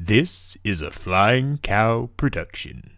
This is a Flying Cow production.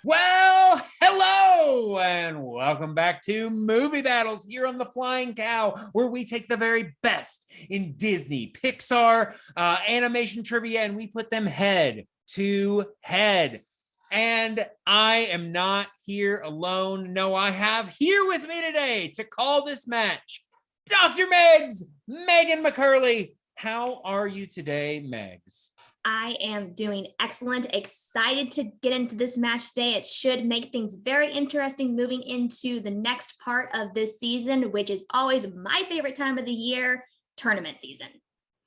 Well, hello, and welcome back to Movie Battles here on the Flying Cow, where we take the very best in Disney, Pixar, animation trivia, and we put them head to head. And I am not here alone. No, I have here with me today to call this match, Dr. Megs, Megan McCurley. How are you today, Megs? I am doing excellent. Excited to get into this match today. It should make things very interesting moving into the next part of this season, which is always my favorite time of the year, tournament season.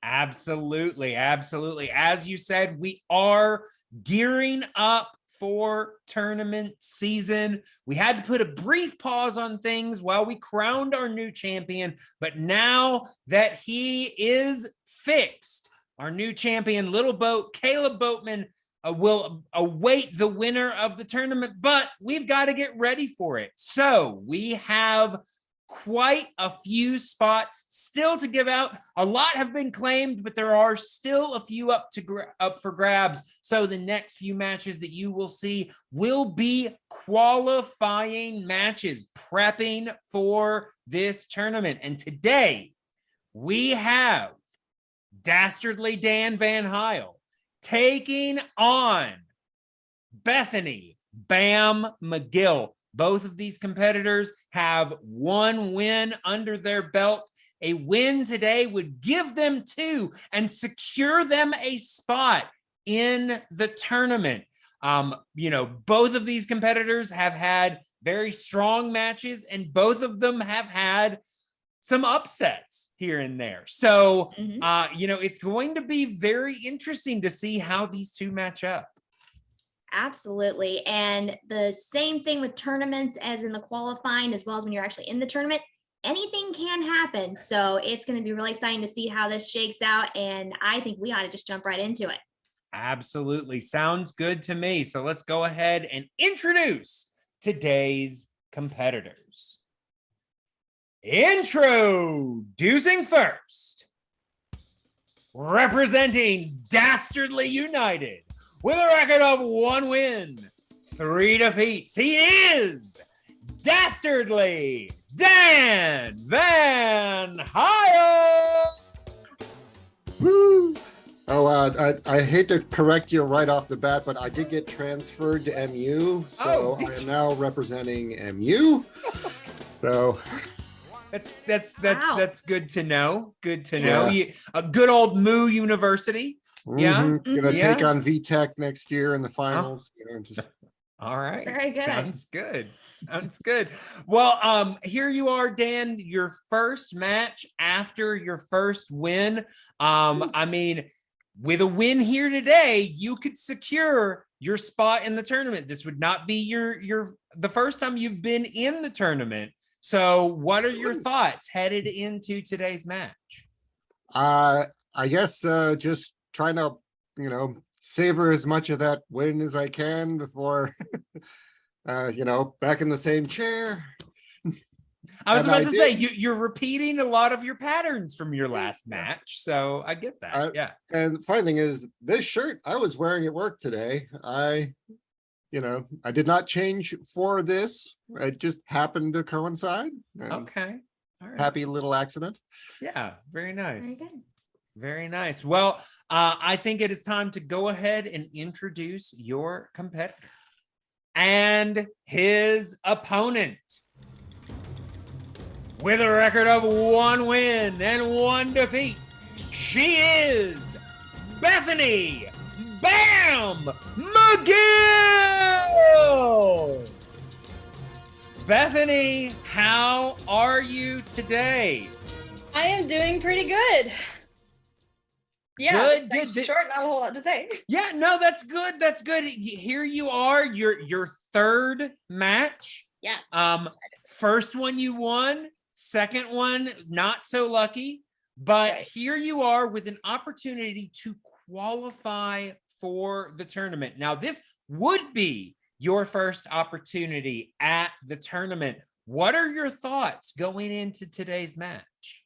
Absolutely. Absolutely. As you said, we are gearing up for tournament season. We had to put a brief pause on things while we crowned our new champion, but now that he is fixed, our new champion, Little Boat, Caleb Boatman, will await the winner of the tournament, but we've got to get ready for it. So we have quite a few spots still to give out. A lot have been claimed, but there are still a few up for grabs. So the next few matches that you will see will be qualifying matches, prepping for this tournament. And today we have Dastardly Dan VanHiel taking on Bethany Bam Megill. Both of these competitors have one win under their belt. A win today would give them two and secure them a spot in the tournament. Both of these competitors have had very strong matches, and both of them have had some upsets here and there. So, it's going to be very interesting to see how these two match up. Absolutely. And the same thing with tournaments as in the qualifying, as well as when you're actually in the tournament, anything can happen. So it's going to be really exciting to see how this shakes out. And I think we ought to just jump right into it. Absolutely. Sounds good to me. So let's go ahead and introduce today's competitors. Introducing first, representing Dastardly United with a record of 1 win, 3 defeats, he is Dastardly Dan VanHiel. Woo! Oh, I hate to correct you right off the bat, but I did get transferred to MU, so I am now representing MU. So. That's good to know. Good to know. A good old Moo University. Yeah. Gonna take on VTech next year in the finals. All right. Very good. Sounds good. Sounds good. Well, here you are, Dan, your first match after your first win. With a win here today, you could secure your spot in the tournament. This would not be the first time you've been in the tournament. So what are your thoughts headed into today's match? I guess just trying to, savor as much of that win as I can before, back in the same chair. I was about to say, you're repeating a lot of your patterns from your last match. So I get that. Yeah. And the funny thing is, this shirt I was wearing at work today, I did not change for this. It just happened to coincide. Okay. All right. Happy little accident. Yeah. Very nice. Very good. Very nice. Well, I think it is time to go ahead and introduce your competitor and his opponent. With a record of 1 win and 1 defeat, she is Bethany Bam Megill. Bethany, how are you today? I am doing pretty good. Yeah, good. Short, not a whole lot to say. Yeah, no, that's good. That's good. Here you are, your third match. Yeah. First one you won. Second one, not so lucky. But Right. here you are with an opportunity to qualify for the tournament. Now, this would be your first opportunity at the tournament. What are your thoughts going into today's match?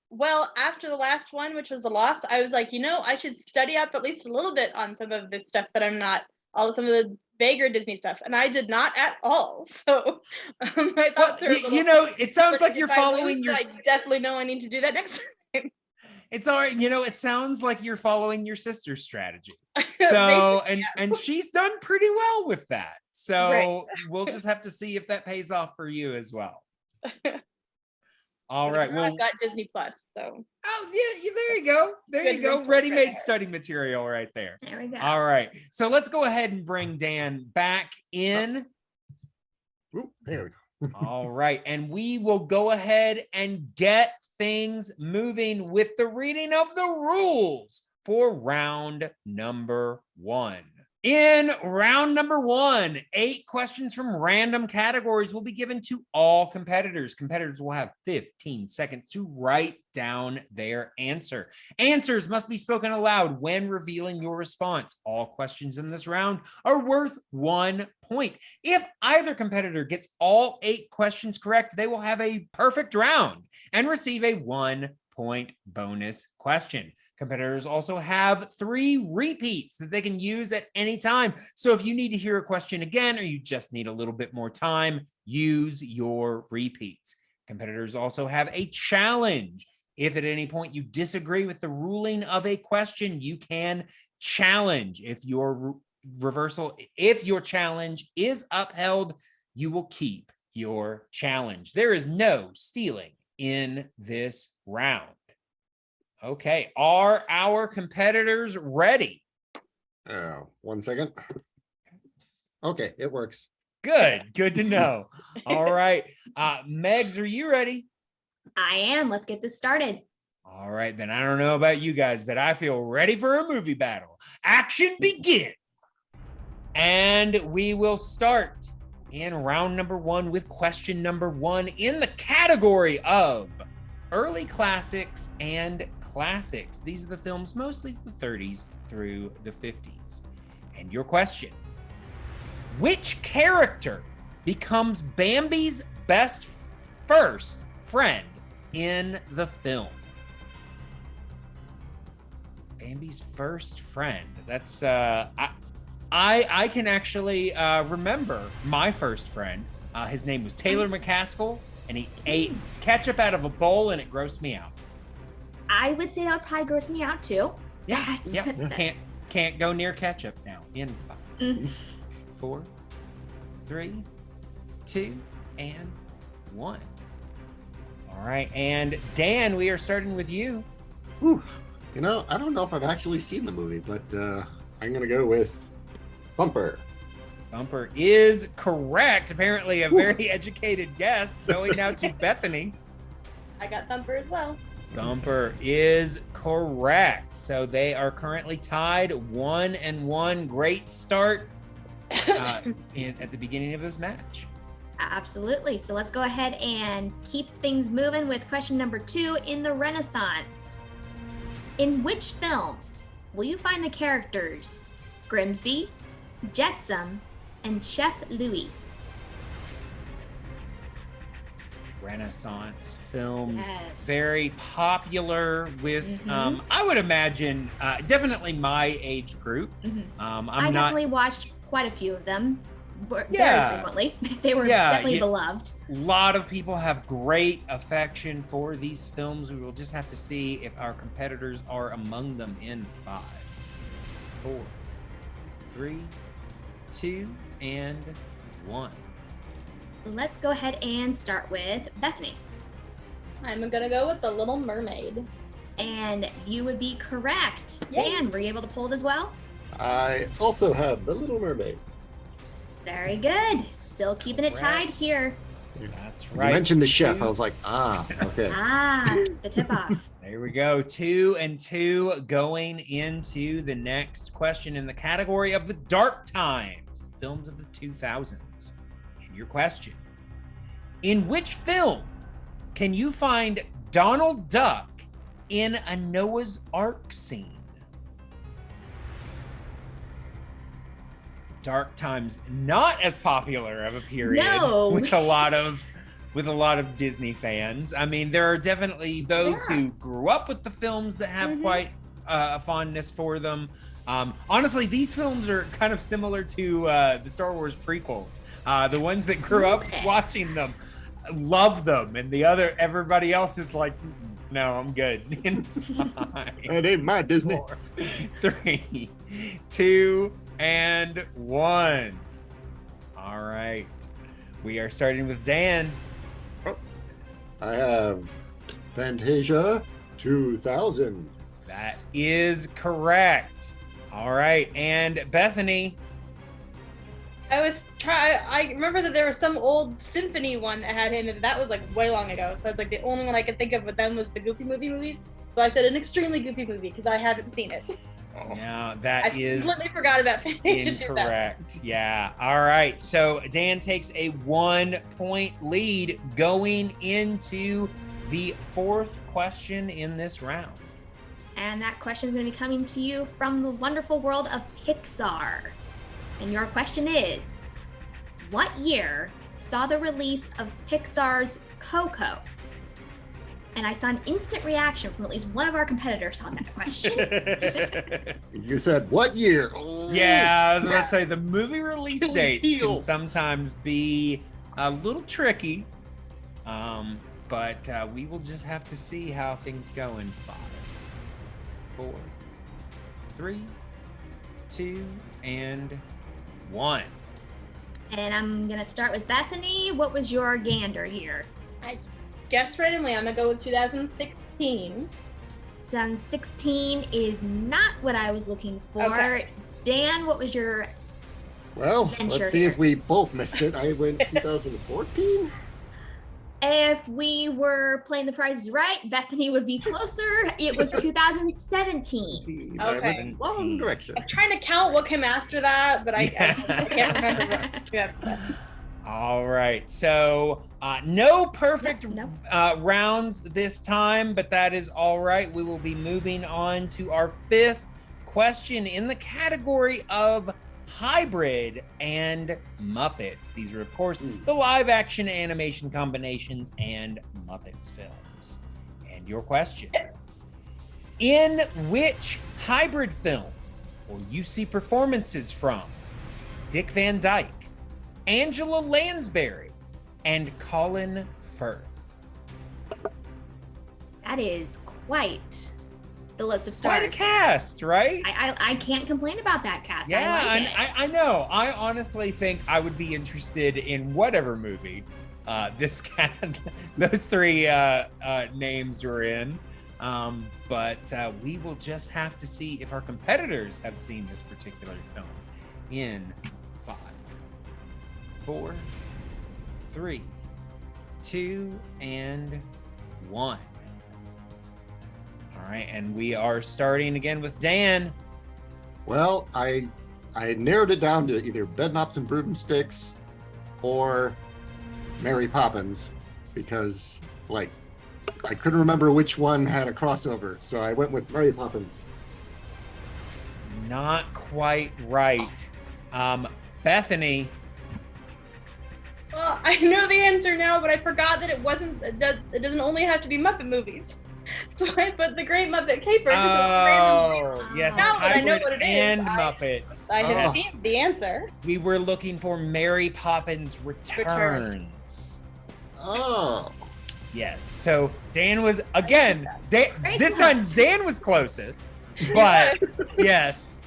Well, after the last one, which was a loss, I was like, I should study up at least a little bit on some of this stuff that I'm not, some of the vaguer Disney stuff, and I did not at all. So my thoughts are a little. It sounds but like if you're I following lose, your. I definitely know I need to do that next time. It's all right. It sounds like you're following your sister's strategy. So, Basically, and she's done pretty well with that. So Right. we'll just have to see if that pays off for you as well. All But right. now Well, I've got Disney Plus, so oh yeah, there you go. There Good you go. resource Ready-made right there. study material right there. There we go. All right. So let's go ahead and bring Dan back in. Ooh, there we go. All right. And we will go ahead and get things moving with the reading of the rules for round number 1. In round number 1, 8 questions from random categories will be given to all competitors. Competitors will have 15 seconds to write down their answer. Answers must be spoken aloud when revealing your response. All questions in this round are worth 1 point. If either competitor gets all 8 questions correct, they will have a perfect round and receive a 1-point bonus question. Competitors also have 3 repeats that they can use at any time. So if you need to hear a question again, or you just need a little bit more time, use your repeats. Competitors also have a challenge. If at any point you disagree with the ruling of a question, you can challenge. If your challenge is upheld, you will keep your challenge. There is no stealing in this round. Okay, are our competitors ready? 1 second. Okay, it works. Good to know. All right, Megs, are you ready? I am. Let's get this started. All right, then I don't know about you guys, but I feel ready for a movie battle. Action begin. And we will start in round number 1 with question number 1 in the category of early classics and classics. These are the films mostly the 30s through the 50s. And your question: which character becomes Bambi's first friend in the film? Bambi's first friend. That's I can actually remember my first friend. His name was Taylor McCaskill, and he ate ketchup out of a bowl, and it grossed me out. I would say that would probably gross me out too. Yeah, That's- can't go near ketchup now. In 5, Mm. 4, 3, 2, and 1. All right, and Dan, we are starting with you. Whew. I don't know if I've actually seen the movie, but I'm gonna go with Thumper. Thumper is correct. Apparently, a very educated guess. Going now to Bethany. I got Thumper as well. Thumper is correct. So they are currently tied 1-1. Great start at the beginning of this match. Absolutely. So let's go ahead and keep things moving with question number 2 in the Renaissance. In which film will you find the characters Grimsby, Jetsam, and Chef Louis? Renaissance films, Yes. very popular with, I would imagine, definitely my age group. I I'm not. definitely watched quite a few of them very Yeah. frequently. They were Yeah, definitely yeah. beloved. A lot of people have great affection for these films. We will just have to see if our competitors are among them in 5, 4, 3, 2, and 1. Let's go ahead and start with Bethany. I'm gonna go with The Little Mermaid. And you would be correct. Yay. Dan, were you able to pull it as well? I also have The Little Mermaid. Very good. Still keeping it tied Correct. here. That's You right. mentioned the chef. I was like, okay. The tip off. There we go. 2-2 going into the next question in the category of the dark times, the films of the 2000s. And your question: in which film can you find Donald Duck in a Noah's Ark scene? Dark times, not as popular of a period with a lot of Disney fans. I mean, there are definitely those who grew up with the films that have quite a fondness for them. Honestly, these films are kind of similar to the Star Wars prequels. The ones that grew up watching them love them, and everybody else is like, no, I'm good. In 5, That ain't my Disney. 4, 3, 2, and 1. All right. We are starting with Dan. I have Fantasia 2000. That is correct. All right. And Bethany. I remember that there was some old symphony one that had him, and that was like way long ago. So it's like the only one I could think of with them was the Goofy Movie movies. So I said an extremely goofy movie because I haven't seen it. Now I completely forgot about Fantasia. Incorrect. Yeah. All right. So Dan takes a 1-point lead going into the 4th question in this round. And that question is going to be coming to you from the wonderful world of Pixar. And your question is, what year saw the release of Pixar's Coco? And I saw an instant reaction from at least one of our competitors on that question. You said what year? Yeah, I was about to say the movie release dates can sometimes be a little tricky, but we will just have to see how things go in 5, 4, 3, 2, and 1. And I'm gonna start with Bethany. What was your gander year? I guessed randomly. I'm gonna go with 2016. 2016 is not what I was looking for. Okay. Dan, what was your Well, venture let's see here? if we both missed it. I went 2014. If we were playing the Price is Right, Bethany would be closer. It was 2017. I went Okay. in the wrong direction. I was trying to count what came after that, but I can't remember what came after that. All right. So no perfect Nope. rounds this time, but that is all right. We will be moving on to our 5th question in the category of hybrid and Muppets. These are, of course, the live action animation combinations and Muppets films. And your question: in which hybrid film will you see performances from Dick Van Dyke, Angela Lansbury, and Colin Firth? That is quite the list of stars. Quite a cast, right? I can't complain about that cast. Yeah, I like it. I know. I honestly think I would be interested in whatever movie those 3 names were in. But we will just have to see if our competitors have seen this particular film in 5, 4, 3, 2, and 1. All right, and we are starting again with Dan. Well, I narrowed it down to either Bedknobs and Broomsticks or Mary Poppins because, like, I couldn't remember which one had a crossover, so I went with Mary Poppins. Not quite right. Bethany. Well, I know the answer now, but I forgot that it doesn't only have to be Muppet movies. So I put The Great Muppet Caper. Yes, Now that I know hybrid what it is, and Muppets. I have Yes. seen the answer. We were looking for Mary Poppins Returns. Oh. Yes. So Dan was again. Great This time guess. Dan was closest, but yes,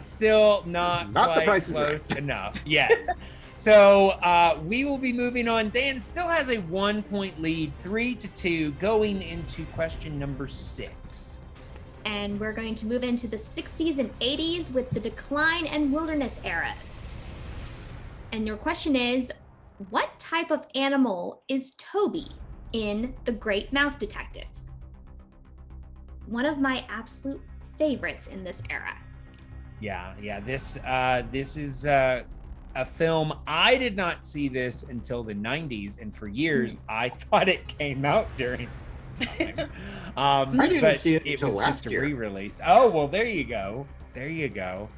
still not Not the quite Price is Right. close enough. Yes. So we will be moving on. Dan still has a 1-point lead, 3-2, going into question number 6. And we're going to move into the 60s and 80s with the decline and wilderness eras. And your question is, what type of animal is Toby in The Great Mouse Detective? One of my absolute favorites in this era. Yeah. This is a film. I did not see this until the 90s, and for years I thought it came out during time. I didn't but see it it until was last just a year. re-release. Oh, well, there you go. There you go.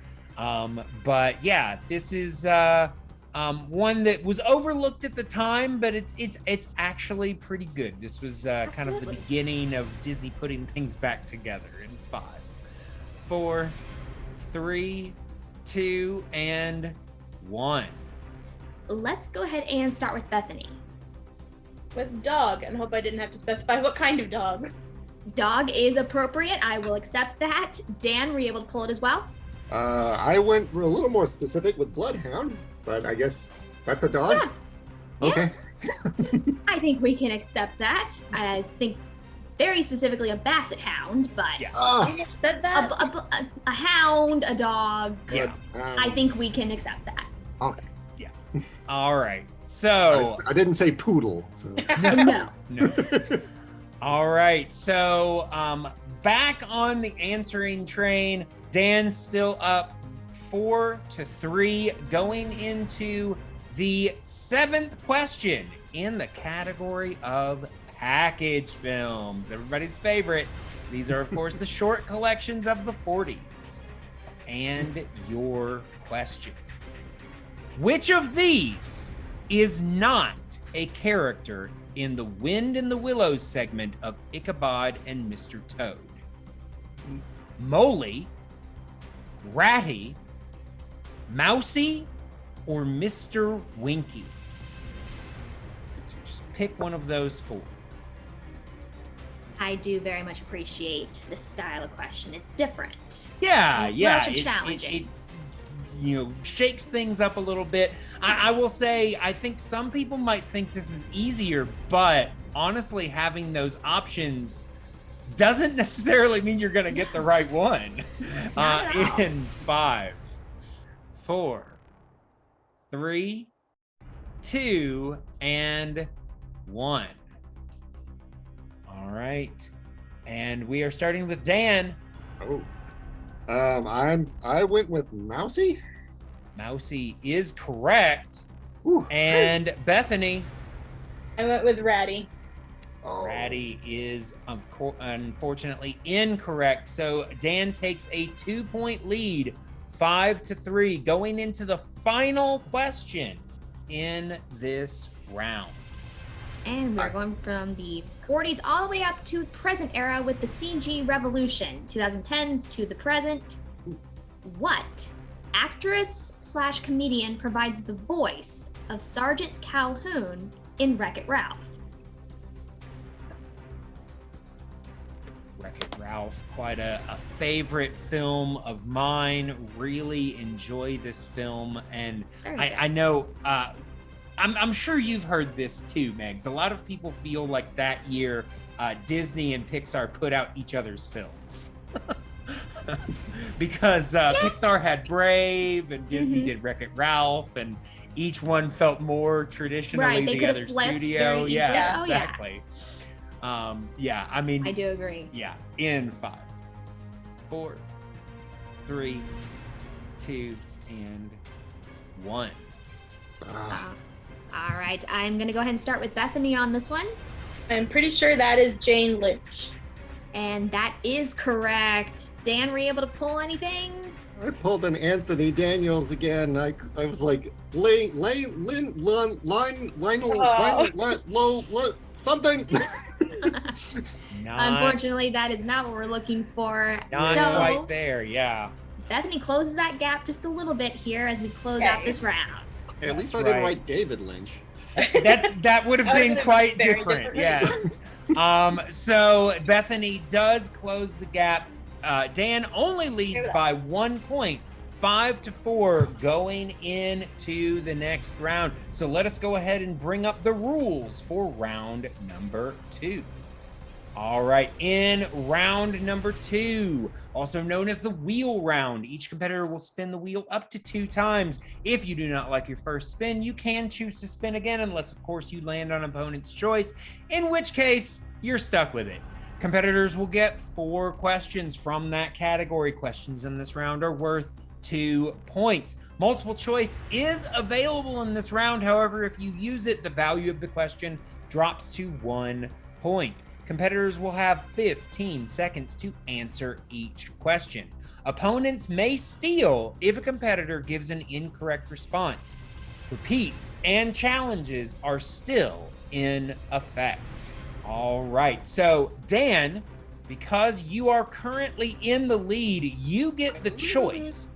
But yeah, this is one that was overlooked at the time, but it's actually pretty good. This was kind of the Absolutely. beginning of Disney putting things back together in 5, 4, 3, 2, and 1. Let's go ahead and start with Bethany. With dog, and hope I didn't have to specify what kind of dog. Dog is appropriate. I will accept that. Dan, were you able to pull it as well? I went a little more specific with Bloodhound, but I guess that's a dog. Yeah. Okay. I think we can accept that. I think very specifically a basset hound, but Yes. Ah, I said that. a hound, a dog. Yeah. I think we can accept that. Okay. All right. So I didn't say poodle. So. No. no. All right. So back on the answering train. Dan's still up 4-3, going into the 7th question in the category of package films. Everybody's favorite. These are, of course, the short collections of the 40s. And your question. Which of these is not a character in the Wind in the Willows segment of Ichabod and Mr. Toad? Moley, Ratty, Mousy, or Mr. Winky? So just pick one of those 4. I do very much appreciate this style of question. It's different. Yeah, It's yeah. much challenging. It shakes things up a little bit. I will say, I think some people might think this is easier, but honestly, having those options doesn't necessarily mean you're going to get the right one. Not at all. In 5, 4, 3, 2, and 1. All right. And we are starting with Dan. Oh. I went with Mousy. Mousy is correct. Ooh. And Bethany, I went with Ratty. Oh. Ratty is unfortunately incorrect. So Dan takes a 2-point lead, 5-3, going into the final question in this round. And we're going from the 40s all the way up to present era with the CG revolution, 2010s to the present. What actress/comedian provides the voice of Sergeant Calhoun in Wreck-It Ralph? Wreck-It Ralph, quite a favorite film of mine. Really enjoy this film, and Very good. I know I'm sure you've heard this too, Megs. A lot of people feel like that year Disney and Pixar put out each other's films. Because Pixar had Brave and Disney did Wreck-It Ralph, and each one felt more traditionally Right, they the could have other flipped studio. very easily. Yeah, Oh, yeah. exactly. Yeah, I mean, I do agree. yeah, in 5, 4, 3, 2, and 1. Ah. All right, I'm going to go ahead and start with Bethany on this one. I'm pretty sure that is Jane Lynch. And that is correct. Dan, were you able to pull anything? I pulled an Anthony Daniels again. I was like, Lionel, something. Unfortunately, that is not what we're looking for. Not So, quite there, yeah. Bethany closes that gap just a little bit here as we close out this round. Hey, at least That's I didn't right. write David Lynch. That would have That been would've quite been very different, different. yes. So Bethany does close the gap. Dan only leads by 1 point, 5-4, going into the next round. So let us go ahead and bring up the rules for round number 2. All right, in round number 2, also known as the wheel round, each competitor will spin the wheel up to 2 times. If you do not like your first spin, you can choose to spin again, unless, of course, you land on opponent's choice, in which case you're stuck with it. Competitors will get 4 questions from that category. Questions in this round are worth 2 points. Multiple choice is available in this round. However, if you use it, the value of the question drops to 1 point. Competitors will have 15 seconds to answer each question. Opponents may steal if a competitor gives an incorrect response. Repeats and challenges are still in effect. All right, so Dan, because you are currently in the lead, you get the choice.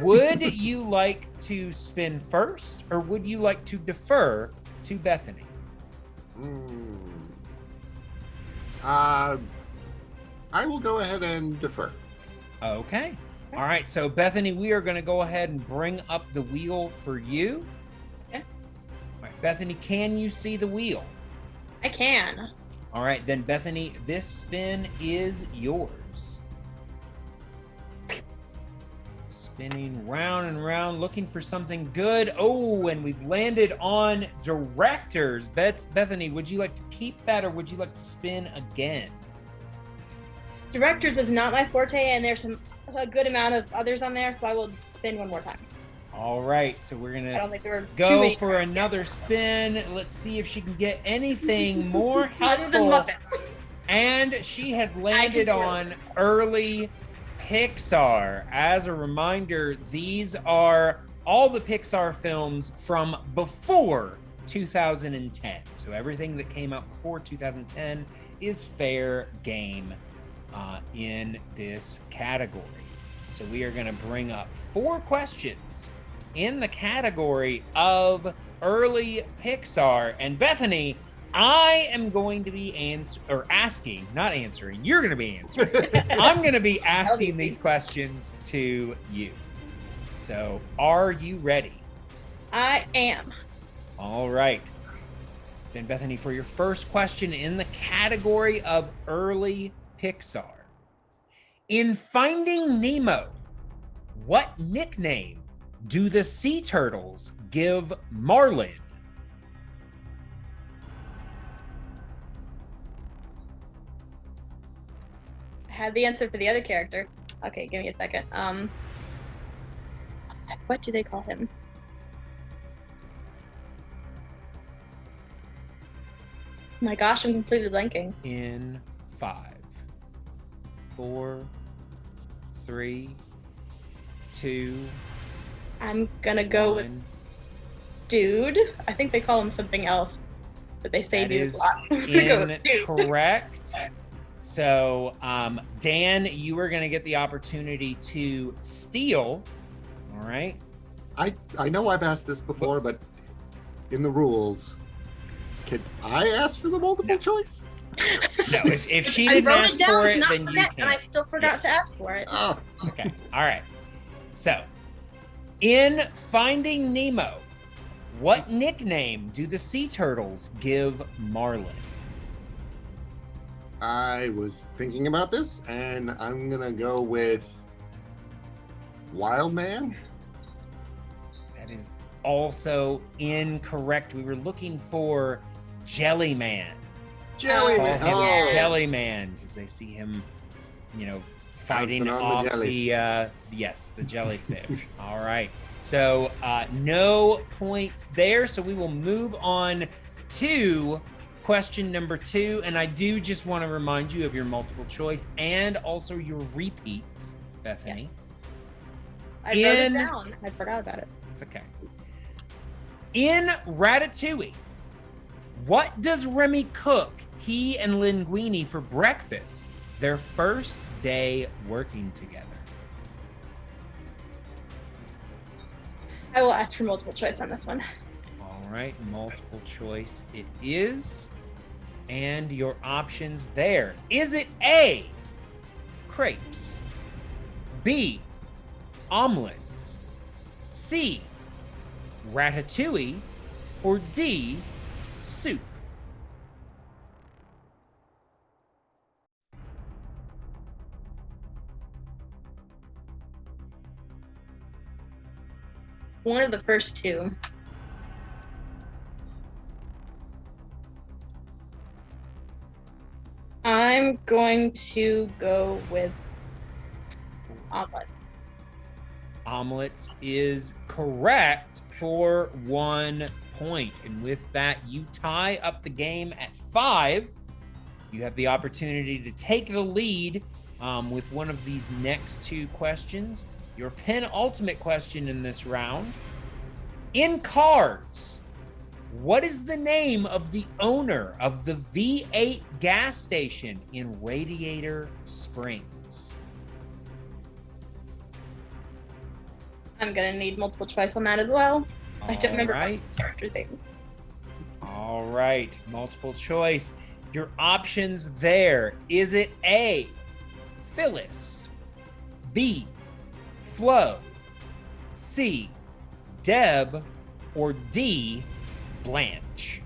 Would you like to spin first, or would you like to defer to Bethany? I will go ahead and defer. Okay. All right, so Bethany, we are going to go ahead and bring up the wheel for you. Okay. All right, Bethany, can you see the wheel? I can. All right, then Bethany, this spin is yours. Spinning round and round, looking for something good. Oh, and we've landed on directors. Bethany, would you like to keep that, or would you like to spin again? Directors is not my forte, and there's a good amount of others on there, so I will spin one more time. All right, so we're I gonna don't think there were too go many for cards. another spin. Let's see if she can get anything more Other than helpful. Muppets. And she has landed on early Pixar. As a reminder, these are all the Pixar films from before 2010. So everything that came out before 2010 is fair game in this category. So we are going to bring up 4 questions in the category of early Pixar. And Bethany, I am going to be asking, not answering. You're going to be answering. I'm going to be asking these questions to you. So, are you ready? I am. All right. Then, Bethany, for your first question in the category of early Pixar. In Finding Nemo, what nickname do the sea turtles give Marlin? I had the answer for the other character. Okay, give me a second. What do they call him? My gosh, I'm completely blanking. In 5, 4, 3, 2, I'm gonna go with 1. Dude. I think they call him something else, but they say That Dude is a lot. I'm gonna go with Dude. incorrect. So, Dan, you are going to get the opportunity to steal. All right. I know I've asked this before, but in the rules, can I ask for the multiple choice? No, if she I didn't wrote ask it down for to it, not then you forget, can. and I still forgot to ask for it. Oh, Okay. All right. So, in Finding Nemo, what nickname do the sea turtles give Marlin? I was thinking about this, and I'm gonna go with Wild Man. That is also incorrect. We were looking for Jellyman. Jellyman. Call him Oh, Jellyman because they see him, fighting Bouncing on the off jellies. the jellyfish. All right. So no points there. So we will move on to question number 2. And I do just want to remind you of your multiple choice and also your repeats, Bethany. I wrote it down. I forgot about it. It's okay. In Ratatouille, what does Remy cook he and Linguini for breakfast their first day working together? I will ask for multiple choice on this one. All right, multiple choice it is. And your options there. Is it A, crepes, B, omelets, C, ratatouille, or D, soup? One of the first two. I'm going to go with omelets. Omelets is correct for 1 point. And with that, you tie up the game at 5. You have the opportunity to take the lead with one of these next 2 questions. Your penultimate question in this round. In Cars, what is the name of the owner of the V8 gas station in Radiator Springs? I'm gonna need multiple choice on that as well. I don't remember Alright. most character names. All right, multiple choice. Your options there. Is it A, Phyllis, B, Flo, C, Deb, or D, Blanche?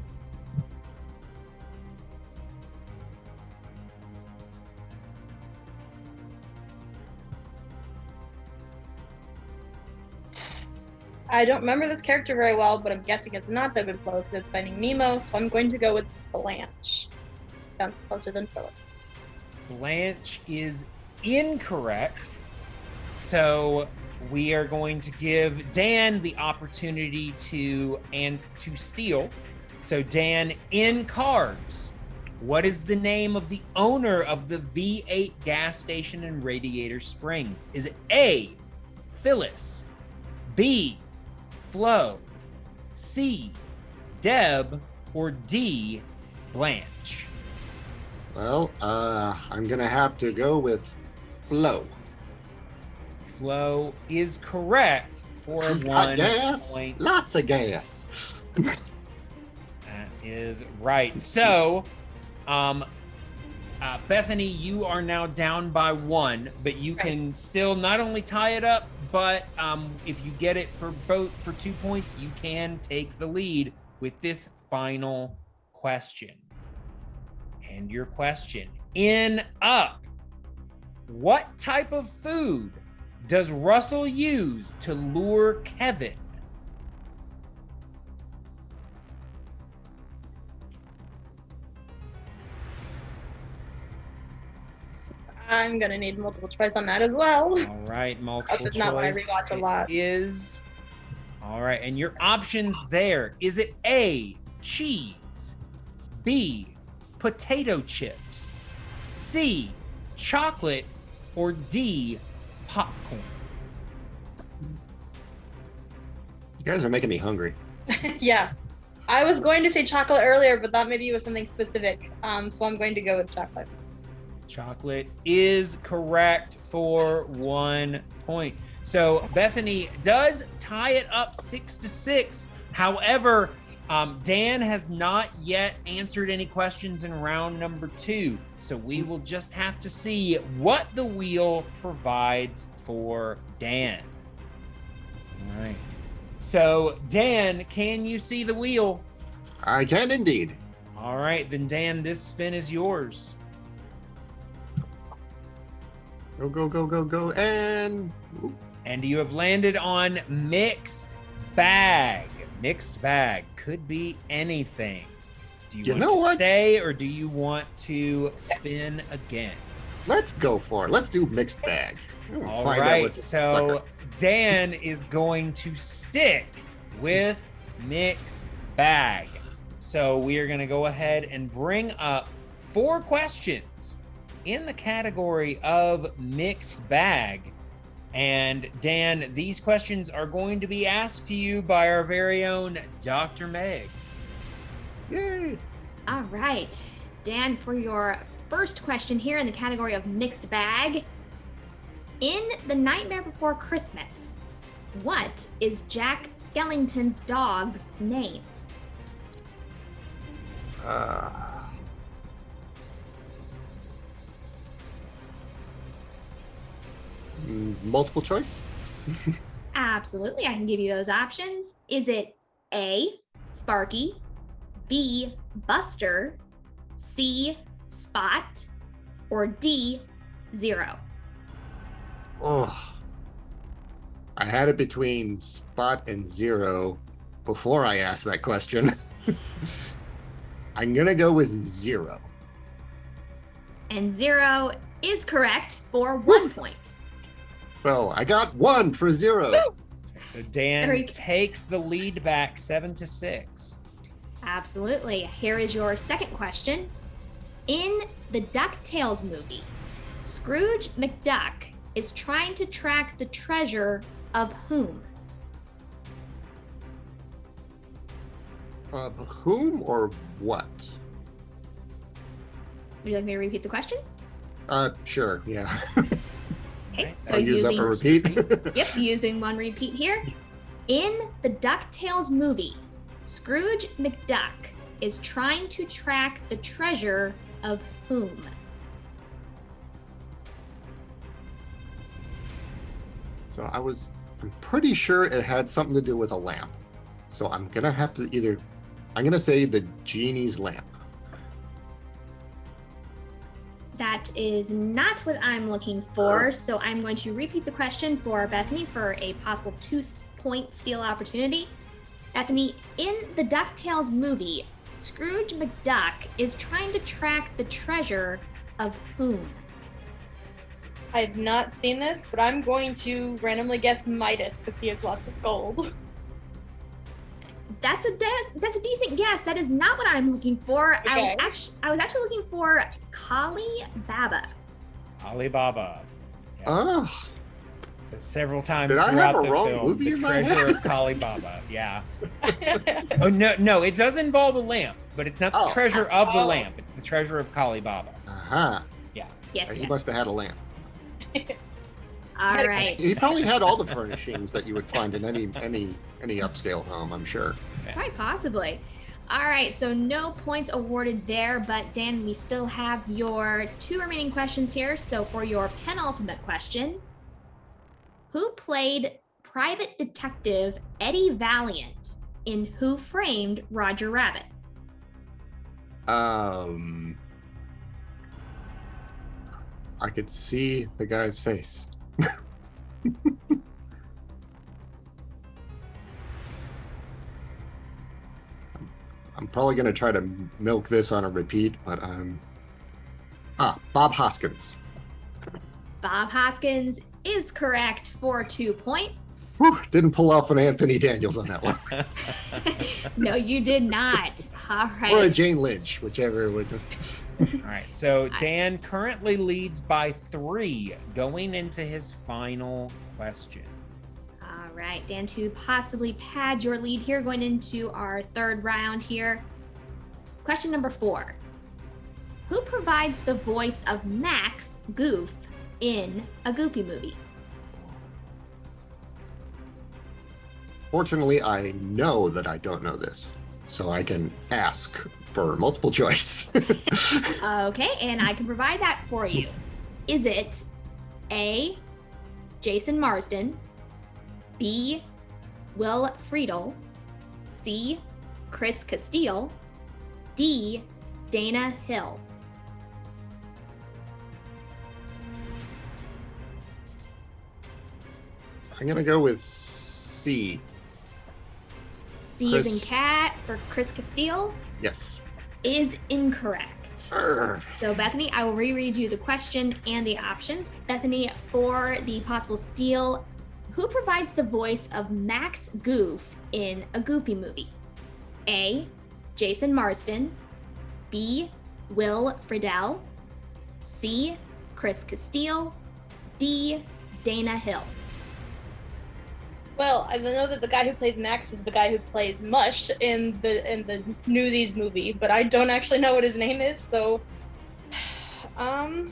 I don't remember this character very well, but I'm guessing it's not Deb and Flo because it's Finding Nemo, so I'm going to go with Blanche. Sounds closer than Phyllis. Blanche is incorrect. So we are going to give Dan the opportunity to steal. So Dan, in Cars, what is the name of the owner of the V8 gas station in Radiator Springs? Is it A, Phyllis, B, Flo, C, Deb, or D, Blanche? Well, I'm gonna have to go with Flo. Flo is correct for He's 1 got gas. point. Lots of gas. That is right. So, Bethany, you are now down by 1, but you can still not only tie it up, but if you get it for 2 points, you can take the lead with this final question. And your question, in Up, what type of food does Russell use to lure Kevin? I'm gonna need multiple choice on that as well. All right, multiple That's choice. not what I rewatch a lot. Is all right, and your options there. Is it A, cheese, B, potato chips, C, chocolate, or D, popcorn? You guys are making me hungry. Yeah. I was going to say chocolate earlier, but thought maybe it was something specific. So I'm going to go with chocolate. Chocolate is correct for 1 point. So Bethany does tie it up 6-6. However, Dan has not yet answered any questions in round number 2. So we will just have to see what the wheel provides for Dan. All right. So Dan, can you see the wheel? I can indeed. All right, then Dan, this spin is yours. Go, go, go, go, go, and... And you have landed on mixed bag. Mixed bag could be anything. Do you want to stay or do you want to spin again? Let's go for it. Let's do mixed bag. All right, so Dan is going to stick with mixed bag. So we are going to go ahead and bring up 4 questions in the category of mixed bag. And Dan, these questions are going to be asked to you by our very own Dr. Megs. Yay! All right, Dan, for your first question here in the category of mixed bag. In The Nightmare Before Christmas, what is Jack Skellington's dog's name? Multiple choice? Absolutely, I can give you those options. Is it A, Sparky, B, Buster, C, Spot, or D, Zero? Oh, I had it between Spot and Zero before I asked that question. I'm gonna go with Zero. And Zero is correct for 1 point. So I got 1 for 0. So Dan Very- takes the lead back 7-6. Absolutely. Here is your second question. In the DuckTales movie, Scrooge McDuck is trying to track the treasure of whom? Of whom or what? Would you like me to repeat the question? Sure, yeah. Okay, Right, so I'll he's use up using, a repeat. yep, using one repeat here. In the DuckTales movie, Scrooge McDuck is trying to track the treasure of whom? So I'm pretty sure it had something to do with a lamp. So I'm gonna have to I'm gonna say the genie's lamp. That is not what I'm looking for, so I'm going to repeat the question for Bethany for a possible 2-point steal opportunity. Bethany, in the DuckTales movie, Scrooge McDuck is trying to track the treasure of whom? I've not seen this, but I'm going to randomly guess Midas because he has lots of gold. That's a decent guess. That is not what I'm looking for. Okay. I was actually looking for Kali Baba. Alibaba. Yeah. Oh, So several times Did I have throughout a the wrong film, movie the in my treasure head? of Kali Baba. Yeah. Oh no, it does involve a lamp, but it's not the Oh. treasure of the Oh. lamp. It's the treasure of Kali Baba. uh-huh. Yes, He yes. must have had a lamp. All right. He probably had all the furnishings that you would find in any upscale home, I'm sure. Quite possibly. All right, so no points awarded there, but Dan, we still have your 2 remaining questions here. So for your penultimate question, who played Private Detective Eddie Valiant in Who Framed Roger Rabbit? I could see the guy's face. I'm probably going to try to milk this on a repeat, but Bob Hoskins. Bob Hoskins is correct for 2 points. Whew, didn't pull off an Anthony Daniels on that one. No, you did not. All right. Or a Jane Lynch, whichever would. All right. So Dan currently leads by 3 going into his final question. All right, Dan, to possibly pad your lead here, going into our 3rd round here. Question number 4. Who provides the voice of Max Goof in a Goofy movie? Fortunately, I know that I don't know this, so I can ask for multiple choice. Okay, and I can provide that for you. Is it A, Jason Marsden, B, Will Friedle, C, Chris Castile, D, Dana Hill? I'm gonna go with C. C is in Chris. cat for Chris Castile Yes. is incorrect. Arr. So Bethany, I will reread you the question and the options. Bethany, for the possible steal, who provides the voice of Max Goof in a Goofy movie? A, Jason Marsden, B, Will Friedle, C, Chris Castile, D, Dana Hill. Well, I know that the guy who plays Max is the guy who plays Mush in the Newsies movie, but I don't actually know what his name is, so I'm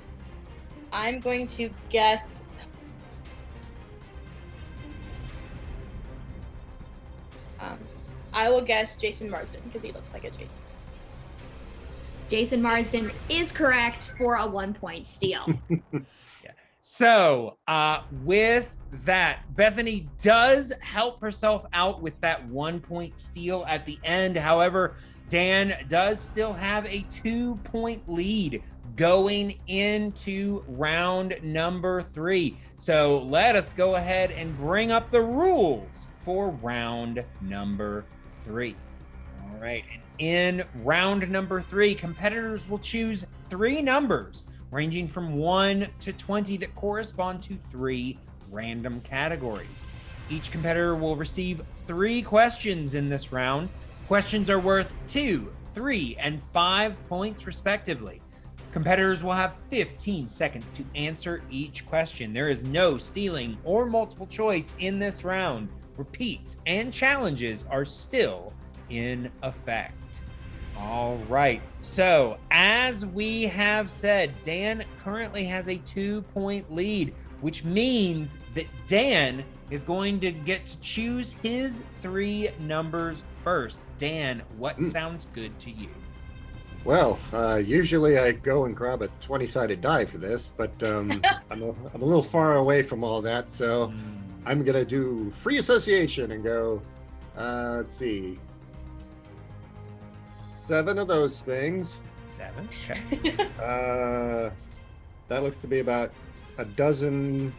going to guess I will guess Jason Marsden because he looks like a Jason. Jason Marsden is correct for a 1-point steal. So with that, Bethany does help herself out with that 1-point steal at the end. However, Dan does still have a 2-point lead going into round number 3. So let us go ahead and bring up the rules for round number 3. All right, and in round number 3, competitors will choose 3 numbers ranging from 1 to 20 that correspond to 3 random categories. Each competitor will receive 3 questions in this round. Questions are worth 2, 3, and 5 points respectively. Competitors will have 15 seconds to answer each question. There is no stealing or multiple choice in this round. Repeats and challenges are still in effect. All right. So, as we have said, Dan currently has a 2-point lead, which means that Dan is going to get to choose his 3 numbers first. Dan, what sounds good to you? Well, usually I go and grab a 20-sided die for this, but I'm a little far away from all that, so I'm gonna do free association and go. Let's see, 7 of those things. 7. Okay. That looks to be about a dozen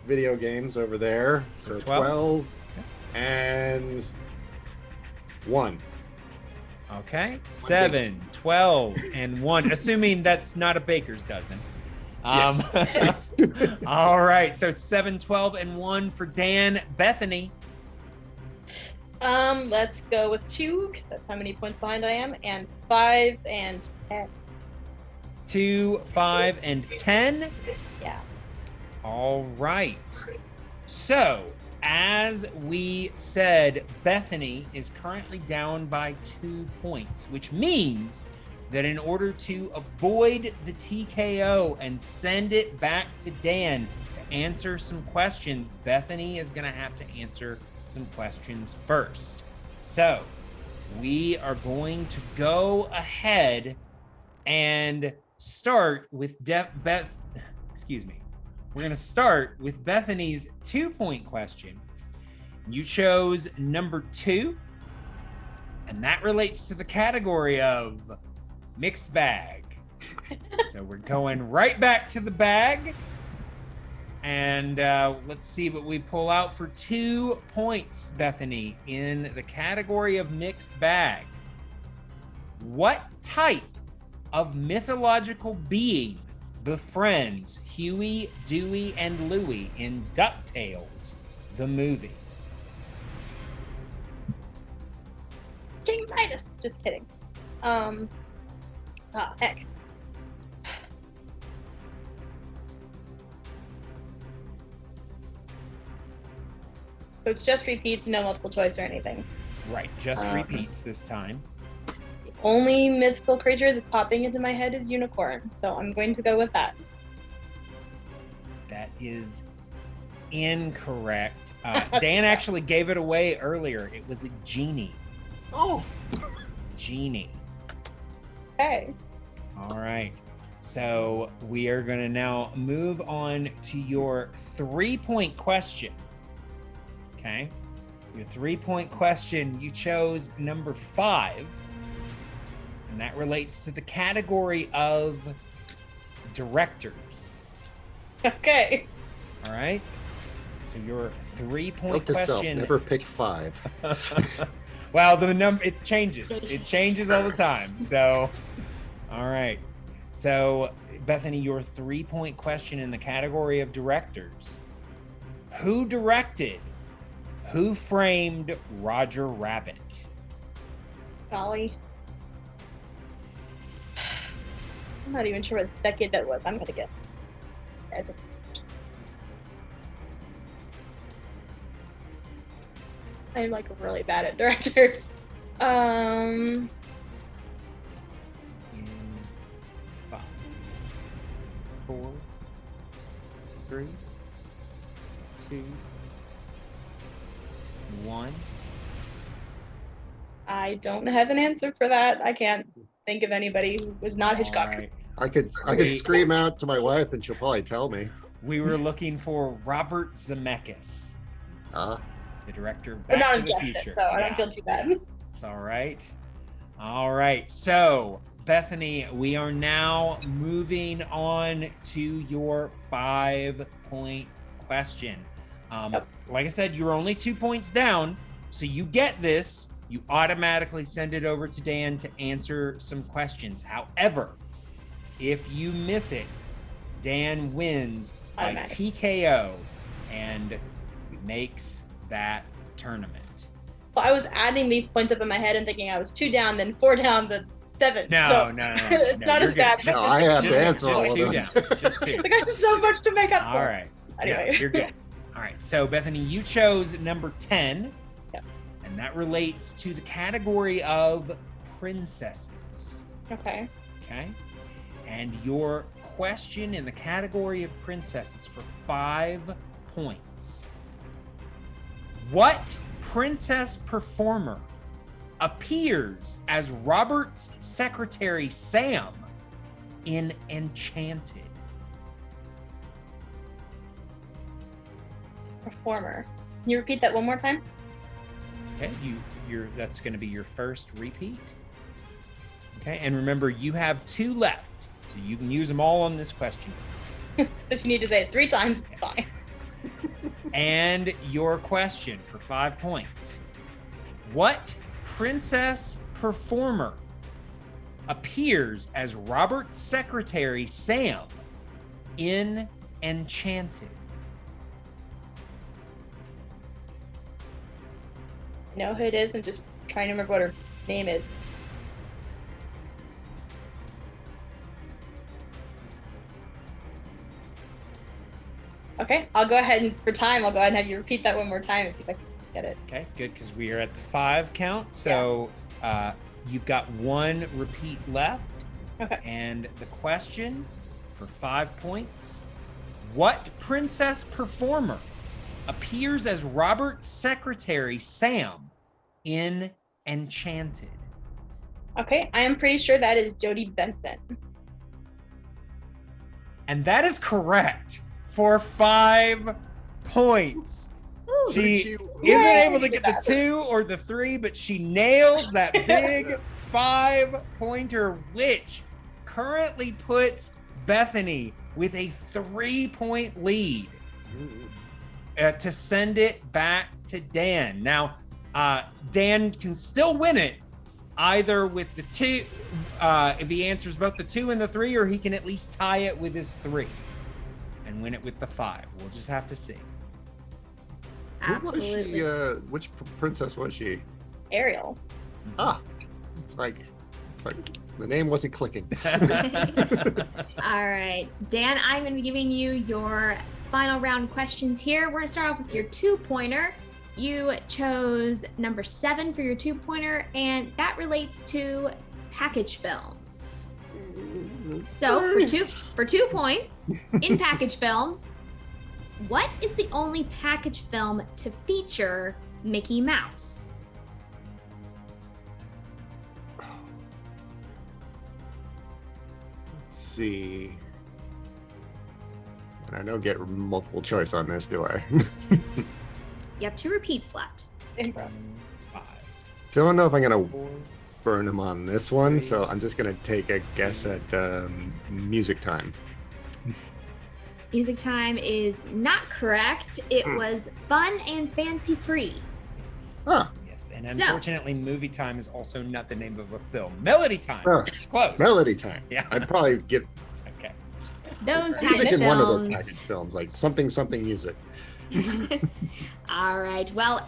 video games over there. So 12 and 1. Okay. 7, 12, and 1. Assuming that's not a baker's dozen. Yes. All right. So it's 7, 12, and 1 for Dan. Bethany. Let's go with 2, because that's how many points behind I am, and 5 and 10. 2, 5, and 10. Yeah. All right. So, as we said, Bethany is currently down by 2 points, which means that in order to avoid the TKO and send it back to Dan to answer some questions, Bethany is going to have to answer some questions first. So, we are going to go ahead and start with We're going to start with Bethany's 2-point question. You chose number 2, and that relates to the category of mixed bag. So we're going right back to the bag, and let's see what we pull out for 2 points, Bethany, in the category of mixed bag. What type of mythological being befriends Huey, Dewey, and Louie in DuckTales, the movie? King Midas. Just kidding. Heck. So it's just repeats, no multiple choice or anything. Right, just repeats this time. The only mythical creature that's popping into my head is unicorn, so I'm going to go with that. That is incorrect. Dan actually gave it away earlier. It was a genie. Oh. Genie. Okay. All right. So we are going to now move on to your 3-point question. Okay. Your 3-point question, you chose number 5. And that relates to the category of directors. Okay. All right. So your 3-point Note to self, question. never pick 5. Well, the number, it changes. It changes all the time. So, all right. So, Bethany, your 3-point question in the category of directors. Who directed Who Framed Roger Rabbit? Golly. I'm not even sure what decade that was. I'm going to guess. I'm like really bad at directors. In 5, 4, 3, 2, 1. I don't have an answer for that. I can't think of anybody who was not Hitchcock. All right. I could scream out to my wife and she'll probably tell me. We were looking for Robert Zemeckis, the director of But Back not to the guessed Future. it, so I Yeah. don't feel too bad. It's all right. All right. So, Bethany, we are now moving on to your 5-point question. Like I said, you're only 2 points down. So you get this. You automatically send it over to Dan to answer some questions. However, if you miss it, Dan wins by Automatic. TKO and makes that tournament. Well, I was adding these points up in my head and thinking I was 2 down, then 4 down, then 7. No. It's not you're as good. bad. No, I have to answer all of 2 those. down. Just 2. Like I have so much to make up for. All right. Anyway. Yeah, you're good. All right. So, Bethany, you chose number 10. Yep. And that relates to the category of princesses. Okay. Okay. And your question in the category of princesses for 5 points. What princess performer appears as Robert's secretary Sam in Enchanted? Performer. Can you repeat that one more time? Okay, that's going to be your first repeat. Okay, and remember, you have 2 left, so you can use them all on this question. If you need to say it 3 times, it's fine. And your question for 5 points. What princess performer appears as Robert's secretary Sam in Enchanted? I know who it is. I'm just trying to remember what her name is. Okay, I'll go ahead and for time, I'll go ahead and have you repeat that one more time and see if I can get it. Okay, good, because we are at the 5 count. So you've got 1 repeat left. Okay. And the question for 5 points. What princess performer appears as Robert's secretary Sam in Enchanted? Okay, I am pretty sure that is Jodie Benson. And that is correct for 5 points. Ooh. She Yay! isn't able to get the 2 or the 3, but she nails that big 5-pointer, which currently puts Bethany with a 3-point lead to send it back to Dan. Now, Dan can still win it either with the 2, if he answers both the 2 and the 3, or he can at least tie it with his 3 and win it with the 5. We'll just have to see. Who was Absolutely. she? Which princess was she? Ariel. Ah, it's like the name wasn't clicking. All right, Dan, I'm going to be giving you your final round questions here. We're going to start off with your 2-pointer. You chose number 7 for your 2-pointer, and that relates to package films. So for 2 points in package films, what is the only package film to feature Mickey Mouse? Let's see. And I don't get multiple choice on this, do I? You have 2 repeats left. 5. Don't know if I'm gonna burn him on this one, so I'm just gonna take a guess at Music Time. Music Time is not correct. It was Fun and Fancy Free. Huh. Yes, and So- unfortunately, Movie Time is also not the name of a film. Melody Time. Oh, It's close. Melody Time. Yeah. I'd probably get It's okay. Those music package in one of those films. package films, like something music. All right. Well,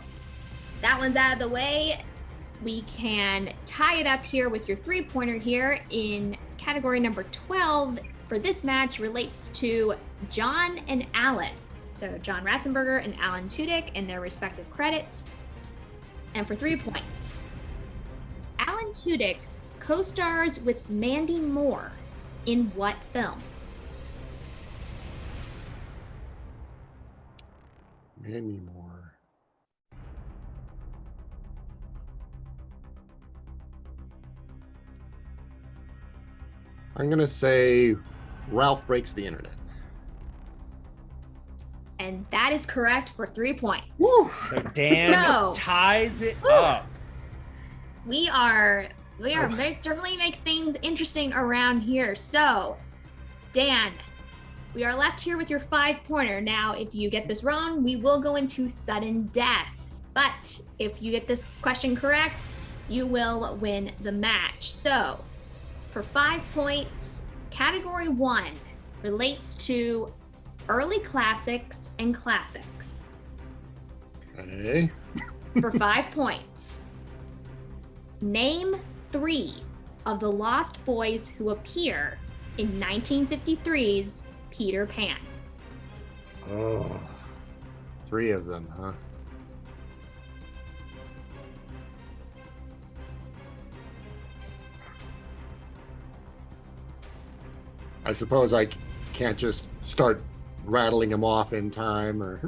that one's out of the way. We can tie it up here with your 3-pointer here in category number 12 for this match relates to John and Alan. So John Ratzenberger and Alan Tudyk in their respective credits. And for 3 points, Alan Tudyk co-stars with Mandy Moore in what film? Mandy Moore. I'm gonna say Ralph Breaks the Internet. And that is correct for 3 points. So Dan No. ties it Woo. up. We are certainly make things interesting around here. So, Dan, we are left here with your 5-pointer. Now, if you get this wrong, we will go into sudden death. But if you get this question correct, you will win the match. So, for 5 points, category 1 relates to early classics and classics. Okay. For 5 points. Name 3 of the Lost Boys who appear in 1953's Peter Pan. Oh, 3 of them, huh? I suppose I can't just start rattling them off in time, or.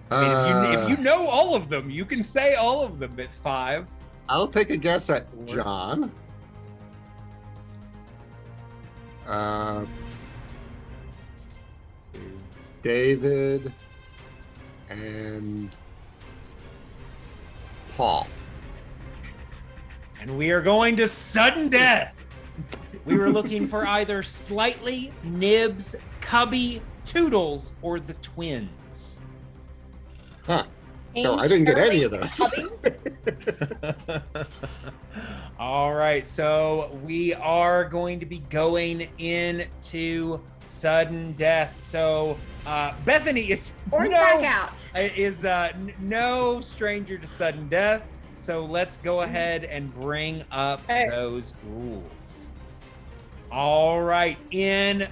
I mean, if you know all of them, you can say all of them at 5. I'll take a guess at John. David and Paul. And we are going to sudden death. We were looking for either Slightly, Nibs, Cubby, Toodles, or the twins. Huh. So I didn't get any of those. All right, so we are going to be going into sudden death. So Bethany is Back out. no stranger to sudden death. So let's go ahead and bring up those rules. All right, in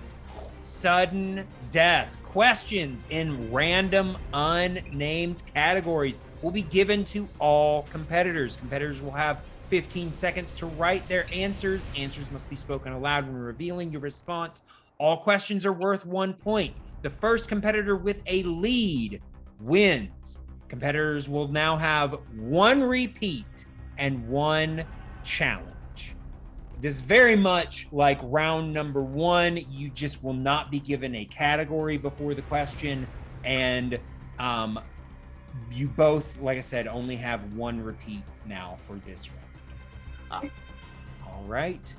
sudden death, questions in random unnamed categories will be given to all competitors. Competitors will have 15 seconds to write their answers. Answers must be spoken aloud when revealing your response. All questions are worth 1 point. The first competitor with a lead wins. Competitors will now have 1 repeat and 1 challenge. This is very much like round number 1. You just will not be given a category before the question, and you both, like I said, only have 1 repeat now for this round. All right.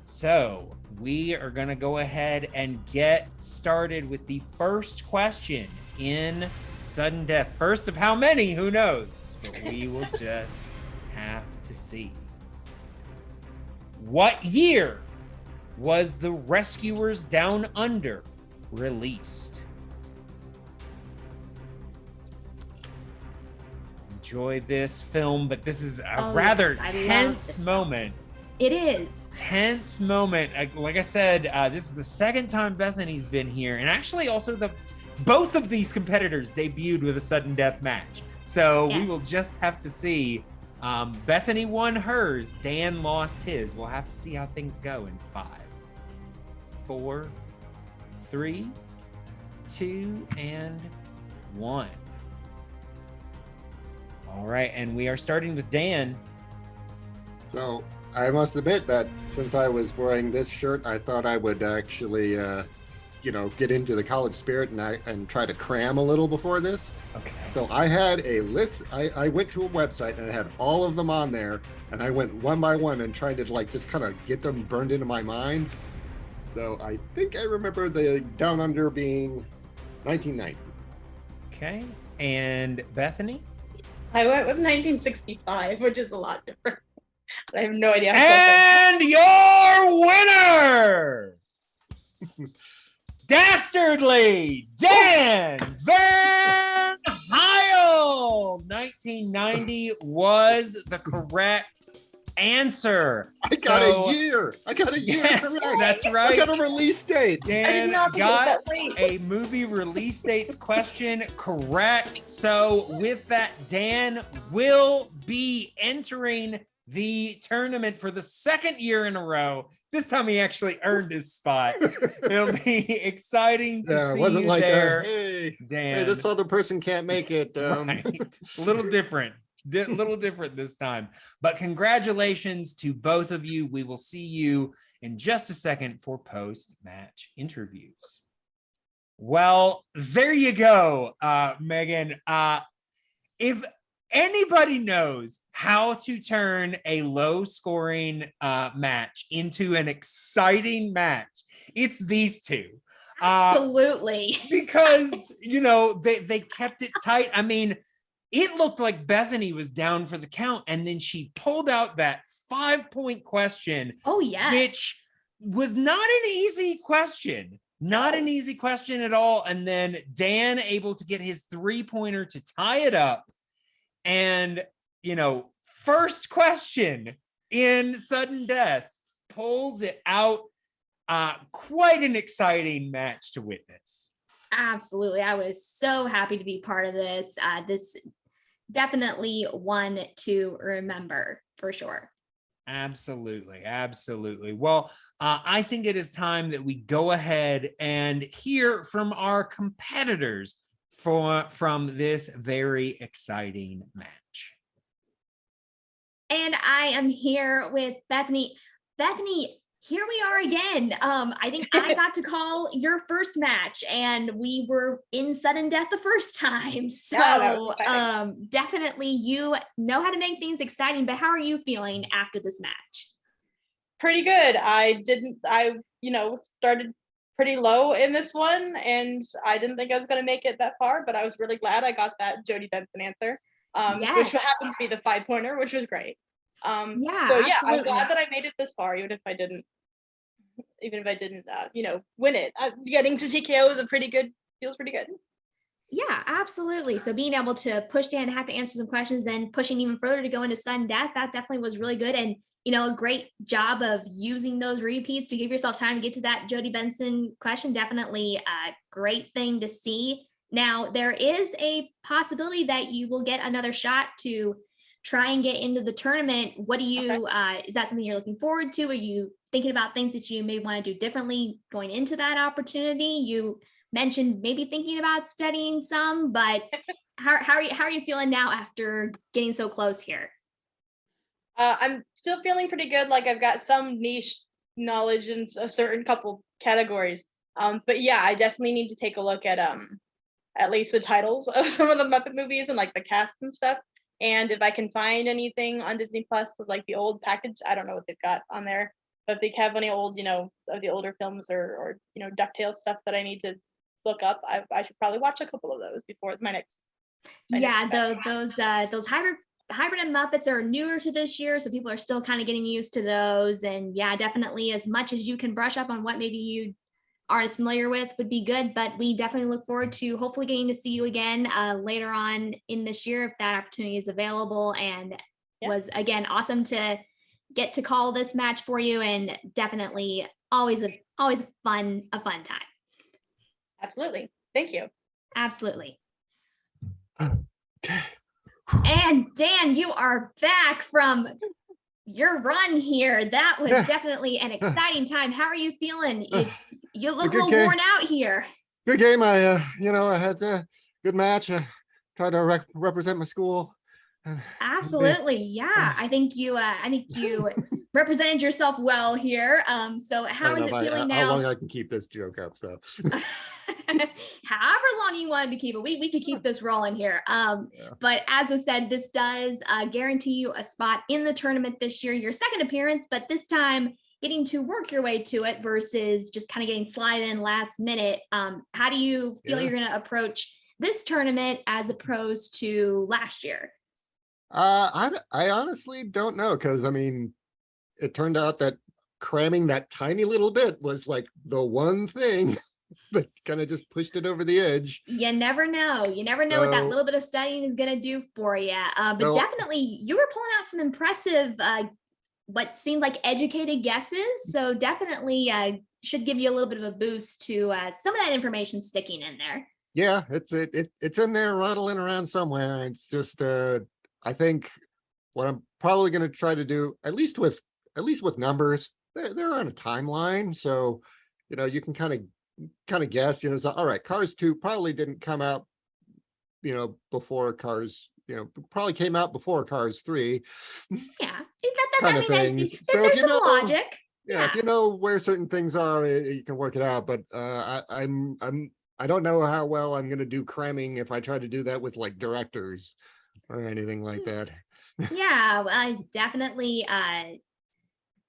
So we are going to go ahead and get started with the first question in sudden death. First of how many? Who knows? But we will just have to see. What year was The Rescuers Down Under released? Enjoy this film, but this is a rather tense moment. It is. Tense moment. Like I said, this is the second time Bethany's been here, and actually also both of these competitors debuted with a sudden death match. So we will just have to see. Bethany won hers. Dan lost his. We'll have to see how things go in 5, 4, 3, 2, and 1. All right, and we are starting with Dan. So I must admit that since I was wearing this shirt, I thought I would actually, get into the college spirit and try to cram a little before this. Okay. So I had a list. I went to a website and it had all of them on there, and I went one by one and tried to just kind of get them burned into my mind. So I think I remember the Down Under being 1990. Okay, and Bethany? I went with 1965, which is a lot different. I have no idea. And your winner, Dastardly Dan VanHiel. 1990 was the correct answer. I got a year. Yes, correct. that's right. I got a release date. Dan not think it was got that late. a movie release dates question correct. So with that, Dan will be entering the tournament for the second year in a row. This time he actually earned his spot. It'll be exciting to see it wasn't you like there, hey, Dan. this other person can't make it. Right. A little different. Little different this time. But congratulations to both of you. We will see you in just a second for post-match interviews. Well, there you go, Megan. If anybody knows how to turn a low-scoring match into an exciting match, it's these two. Absolutely. Because, they kept it tight. I mean, it looked like Bethany was down for the count, and then she pulled out that 5-point question. Oh, yes. Which was not an easy question. Not an easy question at all. And then Dan able to get his 3-pointer to tie it up. And, first question in sudden death pulls it out. Quite an exciting match to witness. Absolutely. I was so happy to be part of this. This definitely one to remember for sure. Absolutely. Absolutely. Well, I think it is time that we go ahead and hear from our competitors from this very exciting match. And I am here with Bethany. Bethany, here we are again. I think I got to call your first match, and we were in sudden death the first time. So definitely you know how to make things exciting, but how are you feeling after this match? Pretty good. I started pretty low in this one, and I didn't think I was going to make it that far, but I was really glad I got that Jody Benson answer, which happened to be the 5-pointer, which was great. I'm glad that I made it this far, even if I didn't win it. Getting to TKO feels pretty good. Yeah, absolutely. So being able to push Dan to have to answer some questions, then pushing even further to go into sudden death, that definitely was really good. And, a great job of using those repeats to give yourself time to get to that Jody Benson question. Definitely a great thing to see. Now, there is a possibility that you will get another shot to try and get into the tournament. What do you, is that something you're looking forward to? Are you thinking about things that you may want to do differently going into that opportunity? You mentioned maybe thinking about studying some, but how are you feeling now after getting so close here? I'm still feeling pretty good. Like I've got some niche knowledge in a certain couple categories. But yeah, I definitely need to take a look at least the titles of some of the Muppet movies and like the cast and stuff. And if I can find anything on Disney Plus with like the old package, I don't know what they've got on there, but if they have any old, of the older films or DuckTales stuff that I need to look up, I should probably watch a couple of those before my next. Those hybrid and Muppets are newer to this year, so people are still kind of getting used to those. And yeah, definitely as much as you can brush up on what maybe you aren't as familiar with would be good, but we definitely look forward to hopefully getting to see you again later on in this year if that opportunity is available. And was again awesome to get to call this match for you, and definitely always a fun time. Absolutely. Thank you. Absolutely. And Dan, you are back from your run here. That was definitely an exciting time. How are you feeling? You look a little worn out here. Good game. I had a good match. I tried to represent my school. Absolutely. Yeah. I think you represented yourself well here. So how is it feeling now? How long I can keep this joke up, so. However long you wanted to keep it, we could keep this rolling here. But as was said, this does guarantee you a spot in the tournament this year, your second appearance, but this time getting to work your way to it versus just kind of getting slid in last minute. How do you feel you're going to approach this tournament as opposed to last year? I honestly don't know, because it turned out that cramming that tiny little bit was like the one thing that kind of just pushed it over the edge. You never know. You never know what that little bit of studying is going to do for you. But definitely you were pulling out some impressive, what seemed like educated guesses. So definitely should give you a little bit of a boost to some of that information sticking in there. Yeah, it's in there rattling around somewhere. It's just, I think what I'm probably going to try to do, at least with numbers, they're on a timeline. So, you can kind of guess, so, all right, Cars 2 probably didn't come out, before Cars, probably came out before Cars 3. Yeah. There's some logic. Yeah, if you know where certain things are, you can work it out. But I don't know how well I'm going to do cramming if I try to do that with like directors or anything like that. Yeah, well, I definitely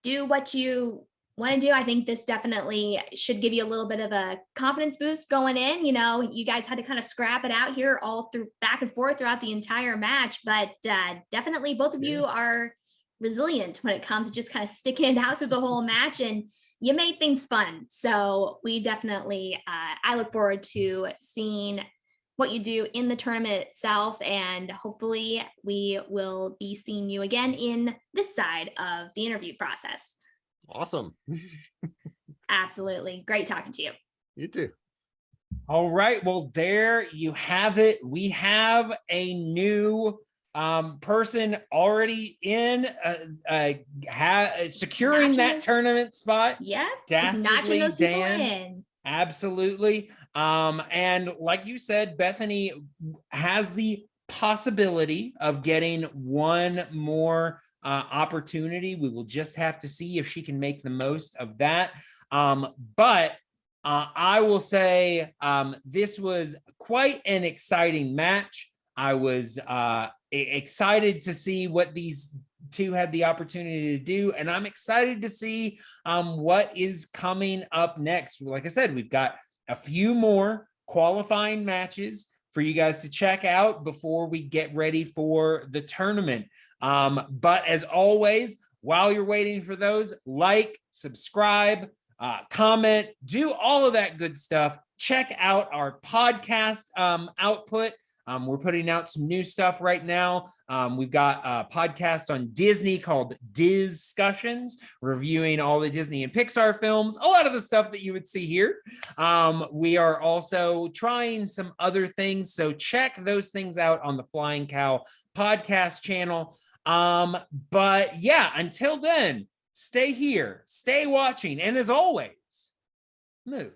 do what you want to do. I think this definitely should give you a little bit of a confidence boost going in. You guys had to kind of scrap it out here all through back and forth throughout the entire match, but definitely both of you are resilient when it comes to just kind of sticking it out through the whole match. And you made things fun. So we definitely, I look forward to seeing what you do in the tournament itself. And hopefully we will be seeing you again in this side of the interview process. Awesome. Absolutely. Great talking to you. You too. All right. Well, there you have it. We have a new person already in securing Notching that it. tournament spot. Yeah. Just notching Dastardly those people Dan. in. Absolutely. And like you said, Bethany has the possibility of getting one more opportunity. We will just have to see if she can make the most of that. But I will say this was quite an exciting match. I was excited to see what these two had the opportunity to do, and I'm excited to see what is coming up next. Like I said, we've got a few more qualifying matches for you guys to check out before we get ready for the tournament. But as always, while you're waiting for those, like, subscribe, comment, do all of that good stuff. Check out our podcast output. We're putting out some new stuff right now. We've got a podcast on Disney called Discussions, reviewing all the Disney and Pixar films, a lot of the stuff that you would see here. We are also trying some other things, so check those things out on the Flying Cow podcast channel. But yeah, until then, stay here, stay watching, and as always, move.